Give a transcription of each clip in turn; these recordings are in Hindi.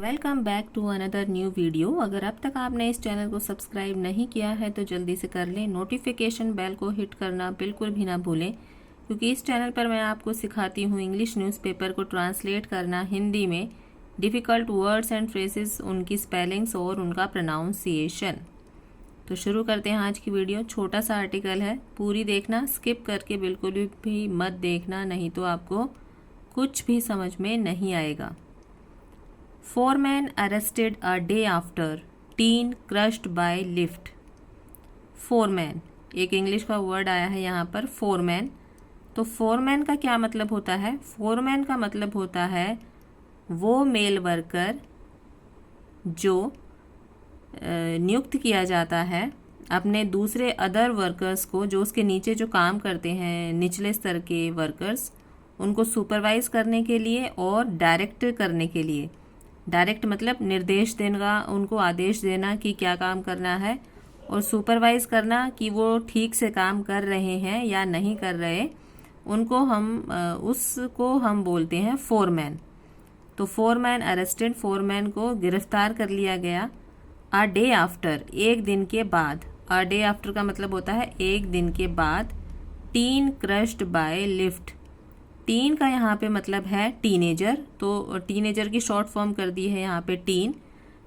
Welcome back to another new video. अगर अब तक आपने इस चैनल को सब्सक्राइब नहीं किया है तो जल्दी से कर लें। नोटिफिकेशन बेल को हिट करना बिल्कुल भी ना भूलें, क्योंकि इस चैनल पर मैं आपको सिखाती हूँ इंग्लिश न्यूज़पेपर को ट्रांसलेट करना हिंदी में, डिफ़िकल्ट वर्ड्स एंड फ्रेजेस, उनकी स्पेलिंग्स और उनका प्रोनाउंसिएशन। तो शुरू करते हैं आज की वीडियो। छोटा सा आर्टिकल है, पूरी देखना, स्किप करके बिल्कुल भी मत देखना, नहीं तो आपको कुछ भी समझ में नहीं आएगा। Foreman arrested a day after teen crushed by lift. Foreman एक इंग्लिश का वर्ड आया है यहाँ पर, फोरमैन। तो फोरमैन का क्या मतलब होता है? फोरमैन का मतलब होता है वो मेल वर्कर जो नियुक्त किया जाता है अपने दूसरे अदर वर्कर्स को, जो उसके नीचे जो काम करते हैं, निचले स्तर के वर्कर्स, उनको सुपरवाइज करने के लिए और डायरेक्ट करने के लिए। डायरेक्ट मतलब निर्देश देना, उनको आदेश देना कि क्या काम करना है, और सुपरवाइज करना कि वो ठीक से काम कर रहे हैं या नहीं कर रहे, उसको हम बोलते हैं फोरमैन। तो फोरमैन अरेस्टेड, फोरमैन को गिरफ्तार कर लिया गया। अ डे आफ्टर, एक दिन के बाद। अ डे आफ्टर का मतलब होता है एक दिन के बाद। Tin crushed bye lift, tin का यहाँ पे मतलब है टीनेजर, तो टीनेजर की शॉर्ट फॉर्म कर दी है यहाँ पे टीन।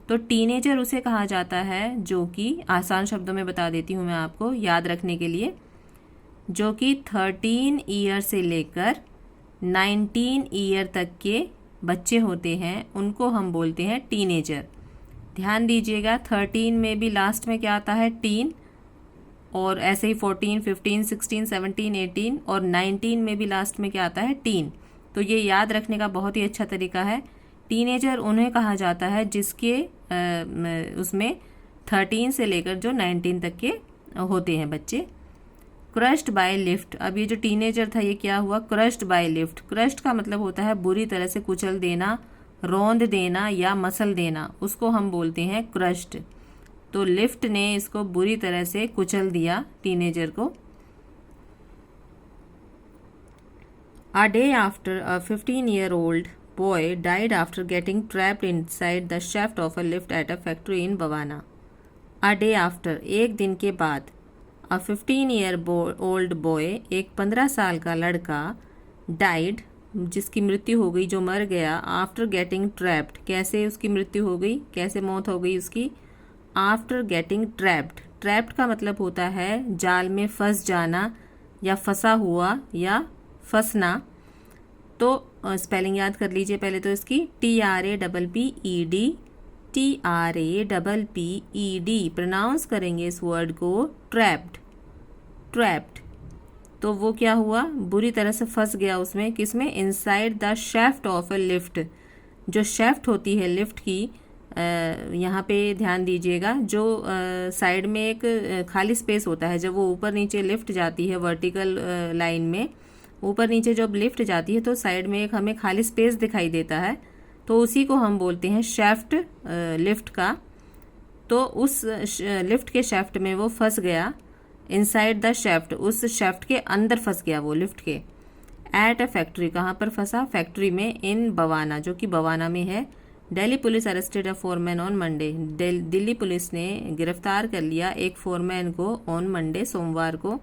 तो टीनेजर उसे कहा जाता है जो कि, आसान शब्दों में बता देती हूँ मैं आपको याद रखने के लिए, जो कि 13 ईयर से लेकर 19 ईयर तक के बच्चे होते हैं, उनको हम बोलते हैं टीनेजर। ध्यान दीजिएगा, 13 में भी लास्ट में क्या आता है? टीन। और ऐसे ही 14, 15, 16, 17, 18 और 19 में भी लास्ट में क्या आता है? टीन। तो ये याद रखने का बहुत ही अच्छा तरीका है। टीनेजर उन्हें कहा जाता है जिसके उसमें 13 से लेकर जो 19 तक के होते हैं बच्चे। क्रश्ड बाय लिफ्ट, अब ये जो टीनेजर था ये क्या हुआ? Crushed bye lift. क्रश्ड का मतलब होता है बुरी तरह से कुचल देना, रौंद देना या मसल देना, उसको हम बोलते हैं क्रश्ड। तो लिफ्ट ने इसको बुरी तरह से कुचल दिया, टीनेजर को। अ day after a 15-year-old boy died after getting trapped inside the shaft of a lift at a factory in Bavaना। अ डे आफ्टर, एक दिन के बाद। अ 15-year-old boy, एक 15 साल का लड़का, डाइड, जिसकी मृत्यु हो गई, जो मर गया, आफ्टर गेटिंग ट्रैप्ड, कैसे उसकी मृत्यु हो गई, कैसे मौत हो गई उसकी? After getting trapped. ट्रैप्ड का मतलब होता है जाल में फंस जाना या फंसा हुआ या फंसना। तो स्पेलिंग याद कर लीजिए पहले तो इसकी, TRAPPED, TRAPPED प्रोनाउंस करेंगे इस वर्ड को, ट्रैप्ड, ट्रैप्ड। तो वो क्या हुआ? बुरी तरह से फंस गया उसमें, किसमें? Inside the shaft of a lift. जो शेफ्ट होती है लिफ्ट की, यहाँ पे ध्यान दीजिएगा, जो साइड में एक खाली स्पेस होता है, जब वो ऊपर नीचे लिफ्ट जाती है वर्टिकल लाइन में, ऊपर नीचे जब लिफ्ट जाती है तो साइड में एक हमें खाली स्पेस दिखाई देता है, तो उसी को हम बोलते हैं शेफ्ट, लिफ्ट का। तो उस लिफ्ट के शेफ्ट में वो फंस गया, इनसाइड द शेफ्ट, उस शेफ्ट के अंदर फंस गया वो लिफ्ट के। एट अ फैक्ट्री, कहाँ पर फंसा? फैक्ट्री में। इन बवाना, जो कि बवाना में है। Delhi police arrested a foreman on Monday, Delhi police ने गिरफ्तार कर लिया एक फोरमैन को ऑन मंडे, सोमवार को।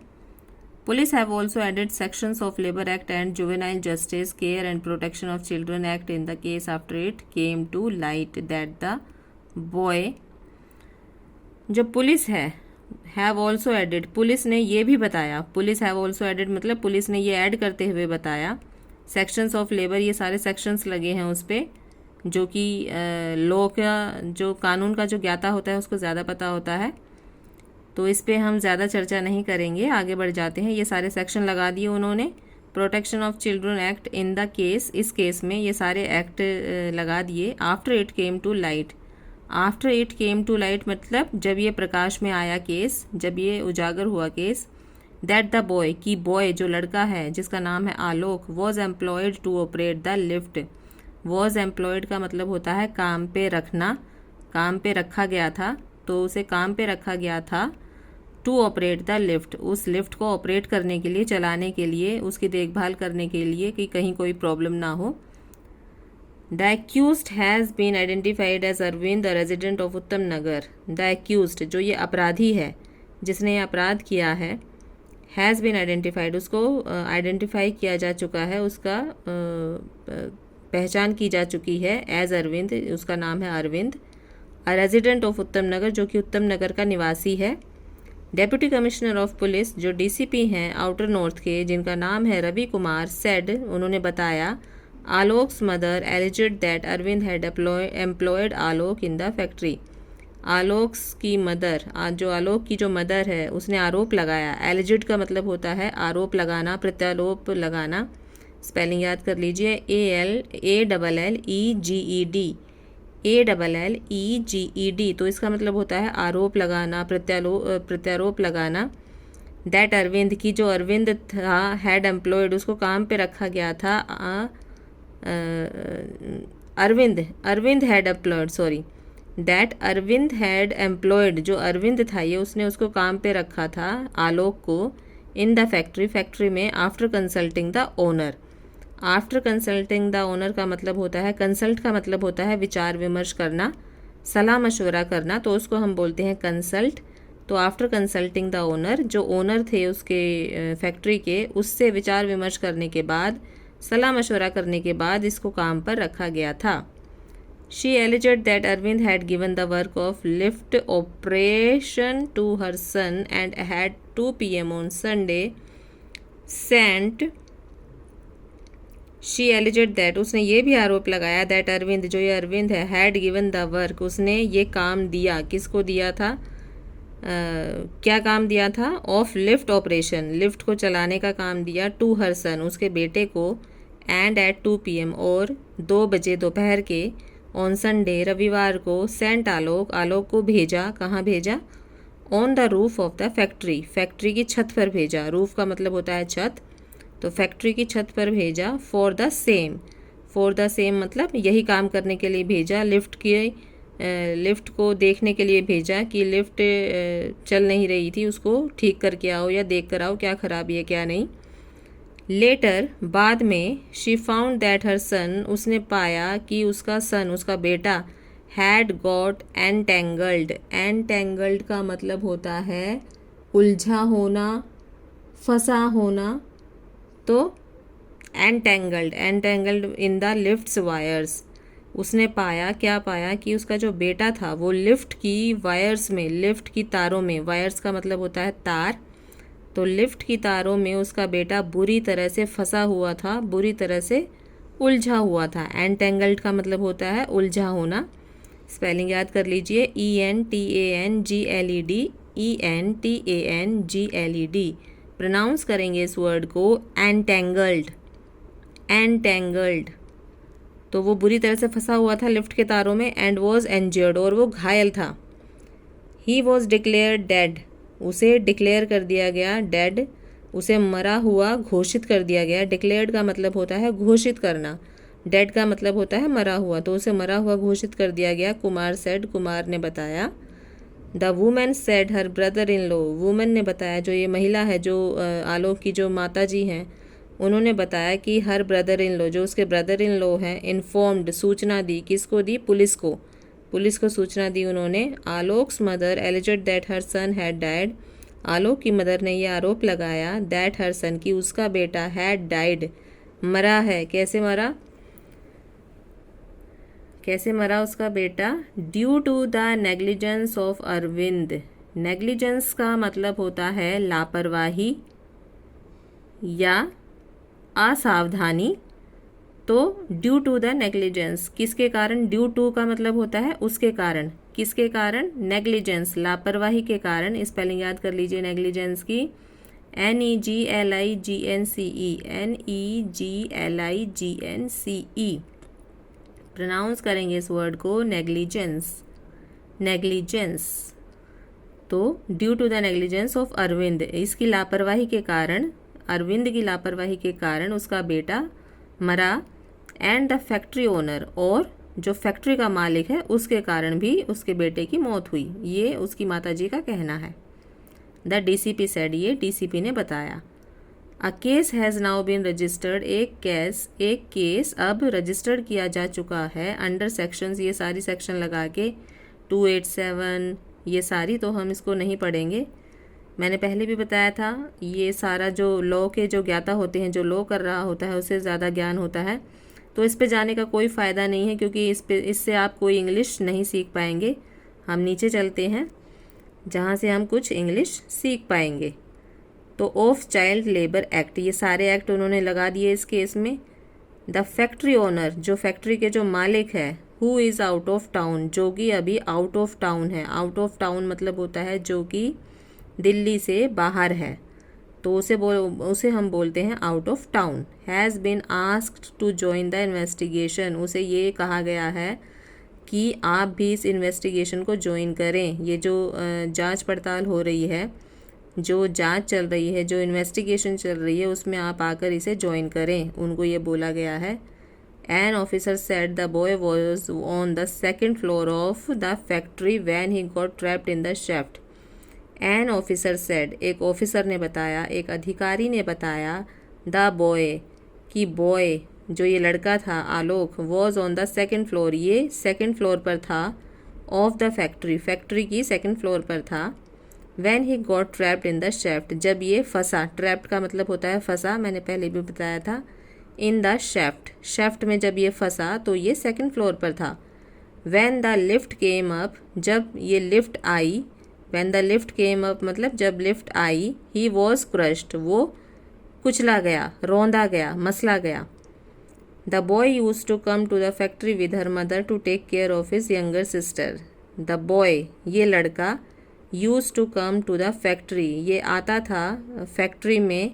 Police have also added sections of labour act and juvenile justice care and protection of children act in the case after it came to light that the boy, जो police have also added, police ने ये भी बताया, पुलिस हैव ऑल्सो एडेड मतलब पुलिस ने ये ऐड करते हुए बताया, सेक्शंस ऑफ लेबर, ये सारे सेक्शंस लगे हैं उस पर, जो कि लॉ का, जो कानून का जो ज्ञाता होता है उसको ज़्यादा पता होता है, तो इस पे हम ज़्यादा चर्चा नहीं करेंगे, आगे बढ़ जाते हैं। ये सारे सेक्शन लगा दिए उन्होंने। Protection of children act in the case, इस केस में ये सारे एक्ट लगा दिए। After it came to light, after it came to light मतलब जब ये प्रकाश में आया केस, जब ये उजागर हुआ केस। दैट द बॉय, की बॉय जो लड़का है जिसका नाम है Alok, was employed to operate the lift. Was employed का मतलब होता है काम पे रखना, काम पे रखा गया था, तो उसे काम पे रखा गया था। टू ऑपरेट द लिफ्ट, उस लिफ्ट को ऑपरेट करने के लिए, चलाने के लिए, उसकी देखभाल करने के लिए कि कहीं कोई प्रॉब्लम ना हो। The accused has been identified as Arvind, the resident of Uttam Nagar. The accused, जो ये अपराधी है, जिसने ये अपराध किया है, हैज़ बीन आइडेंटिफाइड, उसको आइडेंटिफाई किया जा चुका है, उसका पहचान की जा चुकी है एज अरविंद, उसका नाम है Arvind. A resident of Uttam नगर, जो कि उत्तम नगर का निवासी है। डेप्यूटी कमिश्नर ऑफ पुलिस, जो डीसीपी हैं आउटर नॉर्थ के, जिनका नाम है रवि कुमार, सेड, उन्होंने बताया, Alok's mother alleged that Arvind had employed Alok in the factory. Alok's की मदर, जो आलोक की जो मदर है, उसने आरोप लगाया। एलिजेड का मतलब होता है आरोप लगाना, प्रत्यारोप लगाना। स्पेलिंग याद कर लीजिए, ALLEGED, ALLEGED, तो इसका मतलब होता है आरोप लगाना, प्रत्यारोप लगाना। दैट अरविंद, की जो अरविंद था, हैड एम्प्लॉयड, उसको काम पे रखा गया था, Arvind had employed, sorry, that Arvind had employed, जो अरविंद था ये, उसने उसको काम पे रखा था, आलोक को, इन द फैक्ट्री, फैक्ट्री में, after consulting the owner. After consulting the owner का मतलब होता है, कंसल्ट का मतलब होता है विचार विमर्श करना, सलाह मशवरा करना, तो उसको हम बोलते हैं कंसल्ट। तो आफ्टर कंसल्टिंग द ओनर, जो ओनर थे उसके फैक्ट्री के, उससे विचार विमर्श करने के बाद, सलाह मशवरा करने के बाद इसको काम पर रखा गया था। She alleged that Arvind had given the work of lift operation to her son and had 2 PM on Sunday sent. She alleged that, उसने ये भी आरोप लगाया, दैट अरविंद, जो ये अरविंद है, हैड गिवन द वर्क, उसने ये काम दिया, किसको दिया था, क्या काम दिया था, ऑफ लिफ्ट ऑपरेशन, लिफ्ट को चलाने का काम दिया, टू हर सन, उसके बेटे को, एंड एट 2 PM, और 2 बजे दोपहर के, ऑन संडे, रविवार को, सेंट आलोक, आलोक को भेजा, कहाँ भेजा, on the roof of the factory, factory की छत पर भेजा। रूफ का मतलब होता है छत, तो फैक्ट्री की छत पर भेजा। For the same, for the same मतलब यही काम करने के लिए भेजा। लिफ्ट को देखने के लिए भेजा कि लिफ्ट चल नहीं रही थी, उसको ठीक करके आओ या देख कर आओ क्या खराबी है क्या नहीं। लेटर, बाद में, शी फाउंड दैट हर सन, उसने पाया कि उसका सन, उसका बेटा, हैड गॉट एंटेंगल्ड। एंटेंगल्ड का मतलब होता है उलझा होना, फंसा होना, तो entangled in the lifts wires. उसने पाया, क्या पाया, कि उसका जो बेटा था वो लिफ्ट की वायर्स में, लिफ्ट की तारों में, वायर्स का मतलब होता है तार, तो लिफ्ट की तारों में उसका बेटा बुरी तरह से फंसा हुआ था, बुरी तरह से उलझा हुआ था। एंटेंगल्ड का मतलब होता है उलझा होना। स्पेलिंग याद कर लीजिए, ENTANGLED, ENTANGLED। प्रोनाउंस करेंगे इस वर्ड को एंटेंगल्ड, एंटेंगल्ड। तो वो बुरी तरह से फंसा हुआ था लिफ्ट के तारों में, एंड वॉज इंजर्ड, और वो घायल था। ही वॉज डिक्लेयर्ड डेड, उसे डिक्लेयर कर दिया गया, डेड, उसे मरा हुआ घोषित कर दिया गया। डिक्लेयर्ड का मतलब होता है घोषित करना, डेड का मतलब होता है मरा हुआ, तो उसे मरा हुआ घोषित कर दिया गया। कुमार सेड, कुमार ने बताया। The women said her brother in law, women ने बताया, जो ये महिला है, जो आलोक की जो माता जी हैं, उन्होंने बताया कि हर ब्रदर इन लॉ, जो उसके ब्रदर इन लॉ हैं, इन्फॉर्म्ड, सूचना दी, किसको दी, पुलिस को, पुलिस को सूचना दी उन्होंने। Alok's mother alleged that her son had died, Alok की मदर ने यह आरोप लगाया, दैट हर सन, की उसका बेटा, हैड डाइड, मरा है। कैसे मरा, कैसे मरा उसका बेटा, due to the negligence of Arvind. Negligence का मतलब होता है लापरवाही या असावधानी, तो ड्यू टू द नेग्लिजेंस, किसके कारण, ड्यू टू का मतलब होता है उसके कारण, किसके कारण, नेग्लिजेंस, लापरवाही के कारण। स्पेलिंग याद कर लीजिए नेग्लिजेंस की, NEGLIGNCE, NEGLIGNCE। प्रोनाउंस करेंगे इस वर्ड को नेग्लिजेंस, नेग्लिजेंस। तो due to the negligence of Arvind, इसकी लापरवाही के कारण, अरविंद की लापरवाही के कारण उसका बेटा मरा, एंड द फैक्ट्री ओनर, और जो फैक्ट्री का मालिक है उसके कारण भी उसके बेटे की मौत हुई, ये उसकी माताजी का कहना है। द DCP सेड, ये DCP ने बताया। A case has now been registered, एक केस अब रजिस्टर्ड किया जा चुका है अंडर सेक्शंस, ये सारी सेक्शन लगा के 287, ये सारी तो हम इसको नहीं पढ़ेंगे। मैंने पहले भी बताया था ये सारा जो लॉ के जो ज्ञाता होते हैं, जो लॉ कर रहा होता है उससे ज़्यादा ज्ञान होता है, तो इस पे जाने का कोई फ़ायदा नहीं है क्योंकि इससे आप कोई इंग्लिश नहीं सीख पाएंगे। हम नीचे चलते हैं जहाँ से हम कुछ इंग्लिश सीख पाएंगे। तो ऑफ चाइल्ड लेबर एक्ट, ये सारे एक्ट उन्होंने लगा दिए इस केस में। द फैक्ट्री ओनर, जो फैक्ट्री के जो मालिक है, who is out of town, जो कि अभी आउट ऑफ टाउन है। आउट ऑफ टाउन मतलब होता है जो कि दिल्ली से बाहर है, तो उसे हम बोलते हैं out of town. Has been asked to join the investigation, उसे ये कहा गया है कि आप भी इस इन्वेस्टिगेशन को ज्वाइन करें। ये जो जांच पड़ताल हो रही है, जो जांच चल रही है, जो इन्वेस्टिगेशन चल रही है, उसमें आप आकर इसे ज्वाइन करें, उनको ये बोला गया है। An officer said the boy was on the second floor of the factory when he got trapped in the shaft. An officer said, एक ऑफिसर ने बताया, एक अधिकारी ने बताया, द बॉय, कि बॉय जो ये लड़का था Alok, was on the second floor, ये सेकेंड फ्लोर पर था, ऑफ द फैक्ट्री, फैक्ट्री की सेकेंड फ्लोर पर था। When he got trapped in the shaft, जब ये फंसा, ट्रैप्ड का मतलब होता है फंसा, मैंने पहले भी बताया था। इन द शेफ्ट, शेफ्ट में जब ये फंसा तो ये सेकेंड फ्लोर पर था। When the lift came up, जब ये लिफ्ट आई, when the lift came up मतलब जब लिफ्ट आई, ही वॉज क्रश्ड, वो कुचला गया, रौंदा गया, मसला गया। The boy use to come to the factory with her mother to take care of his younger sister. The boy, ये लड़का, use to come to the factory, ये आता था फैक्ट्री में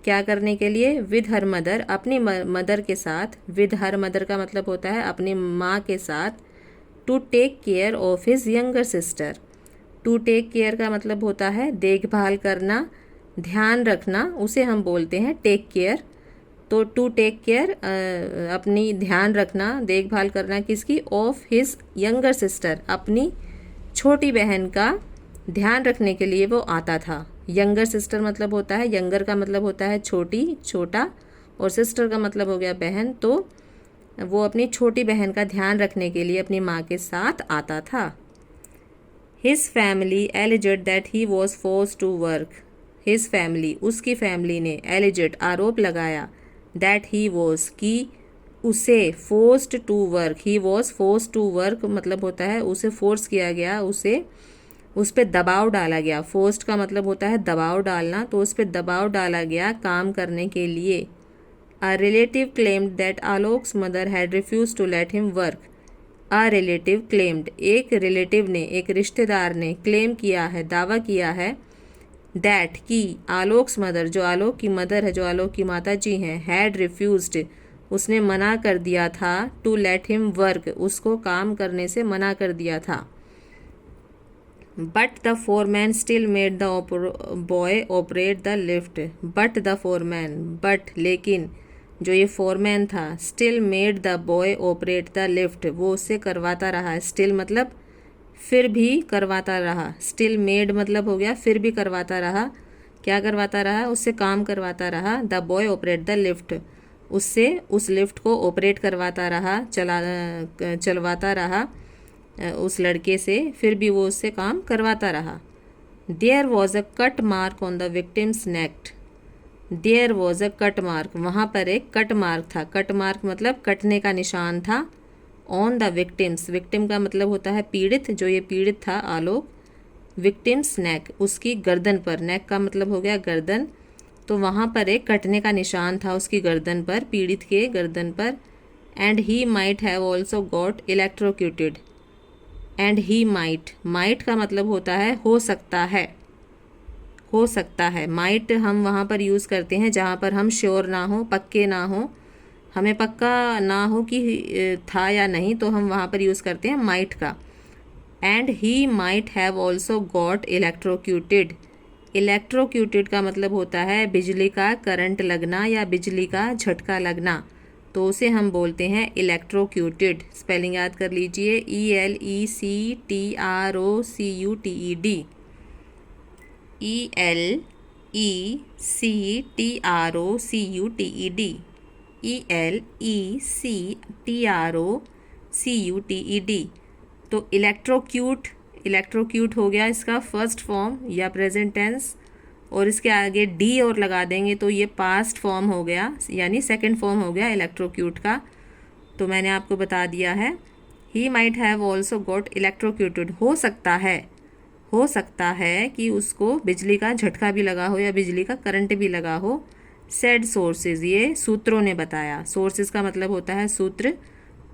क्या करने के लिए, विद हर मदर, अपनी मदर के साथ, विद हर मदर का मतलब होता है अपनी माँ के साथ, to take care of his younger sister. To take care का मतलब होता है देखभाल करना, ध्यान रखना, उसे हम बोलते हैं टेक केयर। तो टू टेक केयर अपनी ध्यान रखना, देखभाल करना किसकी, ऑफ हिज यंगर सिस्टर, अपनी छोटी बहन का ध्यान रखने के लिए वो आता था। यंगर सिस्टर मतलब होता है, यंगर का मतलब होता है छोटी, छोटा, और सिस्टर का मतलब हो गया बहन, तो वो अपनी छोटी बहन का ध्यान रखने के लिए अपनी माँ के साथ आता था। His family alleged that he was forced to work, his family, उसकी फैमिली ने, एलिजेड आरोप लगाया, दैट ही वॉज, कि उसे, forced to work, he was forced to work मतलब होता है उसे फोर्स किया गया, उसे उस पर दबाव डाला गया। फोर्स्ड का मतलब होता है दबाव डालना, तो उस पर दबाव डाला गया काम करने के लिए। A relative claimed that Alok's mother had refuse to let him work. A relative claimed, एक रिलेटिव ने, एक रिश्तेदार ने क्लेम किया है, दावा किया है, दैट, कि आलोक्स मदर, जो आलोक की मदर है, जो आलोक की माता जी हैं, हैड रिफ्यूज्ड, उसने मना कर दिया था, टू लेट हिम वर्क, उसको काम करने से मना कर दिया था। But the foreman still made the boy operate the lift. But the foreman, but लेकिन जो ये फोरमैन था, still made the boy operate the lift, वो उससे करवाता रहा। स्टिल मतलब फिर भी करवाता रहा, स्टिल मेड मतलब हो गया फिर भी करवाता रहा। क्या करवाता रहा, उससे काम करवाता रहा। The boy operate the lift, उससे उस लिफ्ट को ऑपरेट करवाता रहा, चलवाता रहा उस लड़के से, फिर भी वो उससे काम करवाता रहा। There was a cut mark on the victim's neck. There was a cut mark, वहाँ पर एक कट मार्क था। कट मार्क मतलब कटने का निशान था। ऑन द विक्टिम्स, विक्टिम का मतलब होता है पीड़ित, जो ये पीड़ित था आलोक, विक्टिम्स नेक, उसकी गर्दन पर, नेक का मतलब हो गया गर्दन, तो वहाँ पर एक कटने का निशान था उसकी गर्दन पर, पीड़ित के गर्दन पर। And he might have also got electrocuted. And he might, might का मतलब होता है हो सकता है, हो सकता है। माइट हम वहाँ पर यूज़ करते हैं जहाँ पर हम श्योर ना हो, पक्के ना हो, हमें पक्का ना हो कि था या नहीं, तो हम वहाँ पर यूज़ करते हैं माइट का। And he might have also got electrocuted. Electrocuted का मतलब होता है बिजली का करंट लगना या बिजली का झटका लगना, तो उसे हम बोलते हैं इलेक्ट्रोक्यूटेड। स्पेलिंग याद कर लीजिए, ELECTROCUTED, ELECTROCUTED, ELECTROCUTED। तो इलेक्ट्रोक्यूट, इलेक्ट्रोक्यूट हो गया इसका फर्स्ट फॉर्म या प्रेजेंट टेंस, और इसके आगे डी और लगा देंगे तो ये पास्ट फॉर्म हो गया, यानी सेकंड फॉर्म हो गया इलेक्ट्रोक्यूट का। तो मैंने आपको बता दिया है। He might have also got electrocuted, हो सकता है कि उसको बिजली का झटका भी लगा हो या बिजली का करंट भी लगा हो। सेड सोर्सेज, ये सूत्रों ने बताया। सोर्सेज का मतलब होता है सूत्र,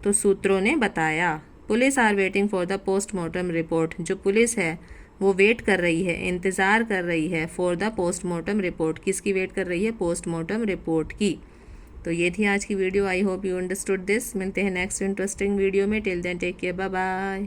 तो सूत्रों ने बताया। Police are waiting for the postmortem report, जो पुलिस है वो वेट कर रही है, इंतज़ार कर रही है फॉर द पोस्टमार्टम रिपोर्ट। किसकी वेट कर रही है? पोस्टमार्टम रिपोर्ट की। तो ये थी आज की video. I hope you understood this. मिलते हैं नेक्स्ट इंटरेस्टिंग वीडियो में। Till then take care, bye bye.